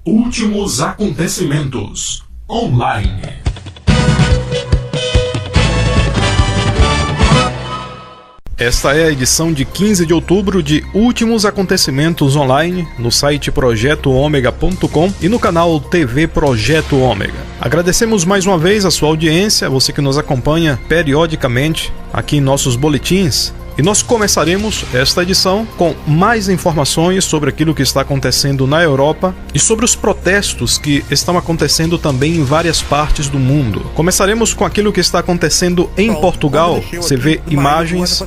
Últimos acontecimentos online. Esta é a edição de 15 de outubro de Últimos Acontecimentos Online no site projetoomega.com e no canal TV Projeto Ômega. Agradecemos mais uma vez a sua audiência, você que nos acompanha periodicamente aqui em nossos boletins. E nós começaremos esta edição com mais informações sobre aquilo que está acontecendo na Europa e sobre os protestos que estão acontecendo também em várias partes do mundo. Começaremos com aquilo que está acontecendo em Portugal. Você vê imagens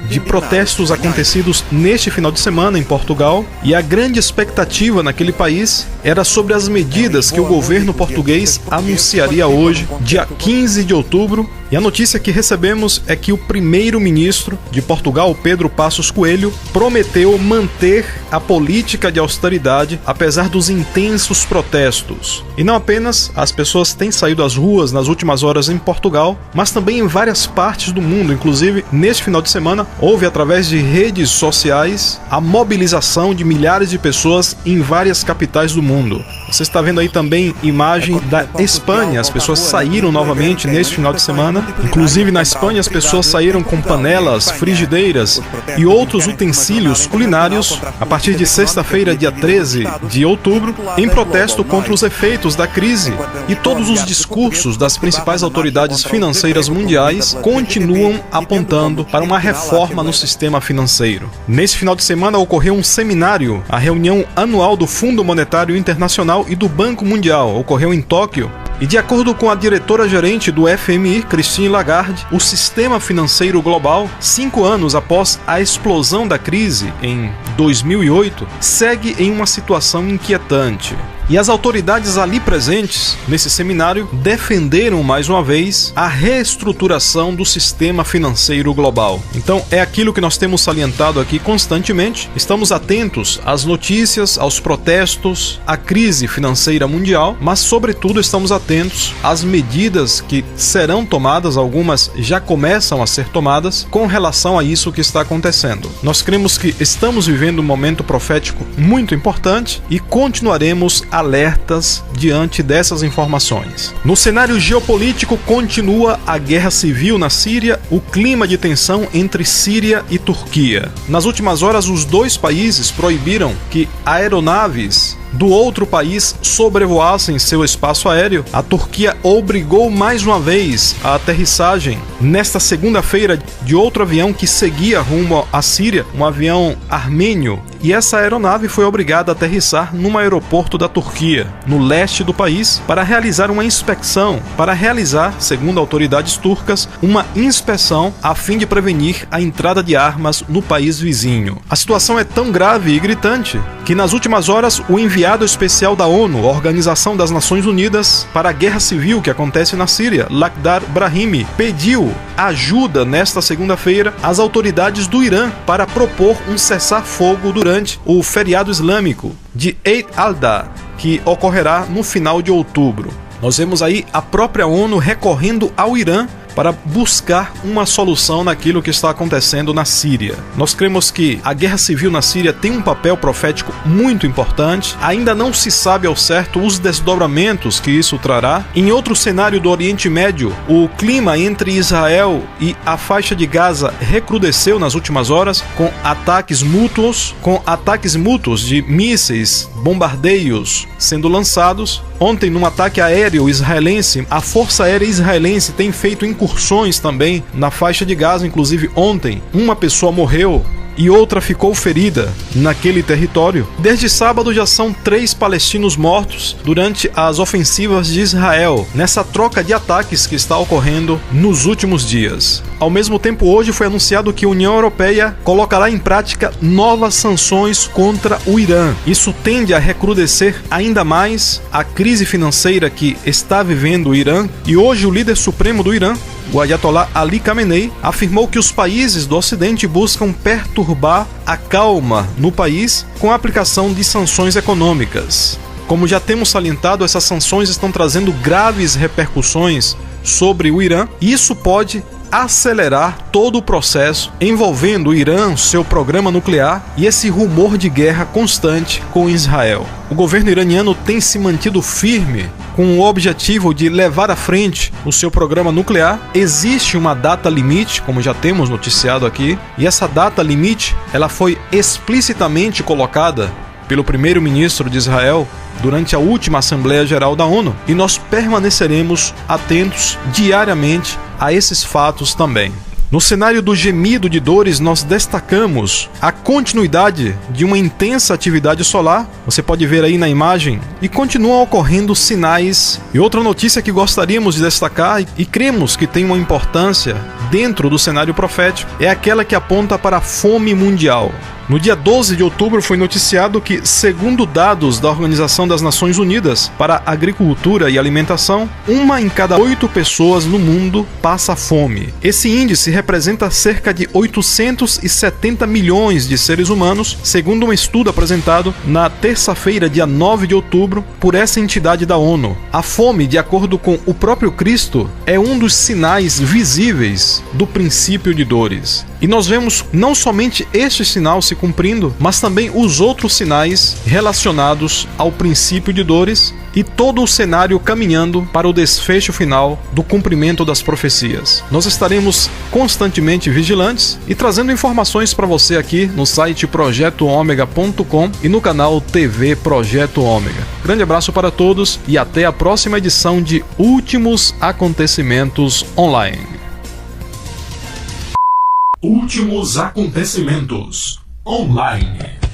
de protestos acontecidos neste final de semana em Portugal, e a grande expectativa naquele país era sobre as medidas que o governo português anunciaria hoje, dia 15 de outubro. E a notícia que recebemos é que o primeiro-ministro de Portugal, Pedro Passos Coelho, prometeu manter a política de austeridade apesar dos intensos protestos. E não apenas as pessoas têm saído às ruas nas últimas horas em Portugal, mas também em várias partes do mundo. Inclusive, neste final de semana, houve através de redes sociais a mobilização de milhares de pessoas em várias capitais do mundo. Você está vendo aí também imagem da Espanha. As pessoas saíram novamente neste final de semana. Inclusive na Espanha as pessoas saíram com panelas, frigideiras e outros utensílios culinários a partir de sexta-feira, dia 13 de outubro, em protesto contra os efeitos da crise. E todos os discursos das principais autoridades financeiras mundiais continuam apontando para uma reforma no sistema financeiro. Nesse final de semana ocorreu um seminário, a reunião anual do Fundo Monetário Internacional e do Banco Mundial, ocorreu em Tóquio. E de acordo com a diretora-gerente do FMI, Christine Lagarde, o sistema financeiro global, 5 anos após a explosão da crise em 2008, segue em uma situação inquietante. E as autoridades ali presentes, nesse seminário, defenderam mais uma vez a reestruturação do sistema financeiro global. Então, é aquilo que nós temos salientado aqui constantemente. Estamos atentos às notícias, aos protestos, à crise financeira mundial, mas, sobretudo, estamos atentos às medidas que serão tomadas, algumas já começam a ser tomadas, com relação a isso que está acontecendo. Nós cremos que estamos vivendo um momento profético muito importante e continuaremos alertas diante dessas informações. No cenário geopolítico, continua a guerra civil na Síria, o clima de tensão entre Síria e Turquia. Nas últimas horas, os dois países proibiram que aeronaves do outro país sobrevoassem seu espaço aéreo. A Turquia obrigou mais uma vez a aterrissagem nesta segunda-feira de outro avião que seguia rumo à Síria, um avião armênio, e essa aeronave foi obrigada a aterrissar num aeroporto da Turquia, no leste do país, para realizar uma inspeção, segundo autoridades turcas, uma inspeção a fim de prevenir a entrada de armas no país vizinho. A situação é tão grave e gritante que nas últimas horas o enviado especial da ONU, a Organização das Nações Unidas para a Guerra Civil que acontece na Síria, Lakhdar Brahimi, pediu ajuda nesta segunda-feira às autoridades do Irã para propor um cessar-fogo durante o feriado islâmico de Eid al-Adha, que ocorrerá no final de outubro. Nós vemos aí a própria ONU recorrendo ao Irã para buscar uma solução naquilo que está acontecendo na Síria. Nós cremos que a guerra civil na Síria tem um papel profético muito importante. Ainda não se sabe ao certo os desdobramentos que isso trará. Em outro cenário do Oriente Médio, o clima entre Israel e a faixa de Gaza recrudesceu nas últimas horas, com ataques mútuos de mísseis, bombardeios sendo lançados. Ontem, num ataque aéreo israelense, a Força Aérea Israelense tem feito incursões também na faixa de Gaza. Inclusive, ontem, uma pessoa morreu e outra ficou ferida naquele território. Desde sábado já são 3 palestinos mortos durante as ofensivas de Israel, nessa troca de ataques que está ocorrendo nos últimos dias. Ao mesmo tempo, hoje foi anunciado que a União Europeia colocará em prática novas sanções contra o Irã. Isso tende a recrudescer ainda mais a crise financeira que está vivendo o Irã. E hoje o líder supremo do Irã, o Ayatollah Ali Khamenei, afirmou que os países do Ocidente buscam perturbar a calma no país com a aplicação de sanções econômicas. Como já temos salientado, essas sanções estão trazendo graves repercussões sobre o Irã, e isso pode acelerar todo o processo envolvendo o Irã, seu programa nuclear e esse rumor de guerra constante com Israel. O governo iraniano tem se mantido firme com o objetivo de levar à frente o seu programa nuclear. Existe uma data limite, como já temos noticiado aqui, e essa data limite ela foi explicitamente colocada pelo primeiro-ministro de Israel durante a última Assembleia Geral da ONU, e nós permaneceremos atentos diariamente a esses fatos também. No cenário do gemido de dores, nós destacamos a continuidade de uma intensa atividade solar, você pode ver aí na imagem, e continuam ocorrendo sinais. E outra notícia que gostaríamos de destacar e cremos que tem uma importância dentro do cenário profético é aquela que aponta para a fome mundial. No dia 12 de outubro foi noticiado que, segundo dados da Organização das Nações Unidas para a Agricultura e Alimentação, 1 em cada 8 pessoas no mundo passa fome. Esse índice representa cerca de 870 milhões de seres humanos, segundo um estudo apresentado na terça-feira, dia 9 de outubro, por essa entidade da ONU. A fome, de acordo com o próprio Cristo, é um dos sinais visíveis do princípio de dores. E nós vemos não somente este sinal se cumprindo, mas também os outros sinais relacionados ao princípio de dores e todo o cenário caminhando para o desfecho final do cumprimento das profecias. Nós estaremos constantemente vigilantes e trazendo informações para você aqui no site projetoomega.com e no canal TV Projeto Ômega. Grande abraço para todos e até a próxima edição de Últimos Acontecimentos Online. Últimos Acontecimentos Online.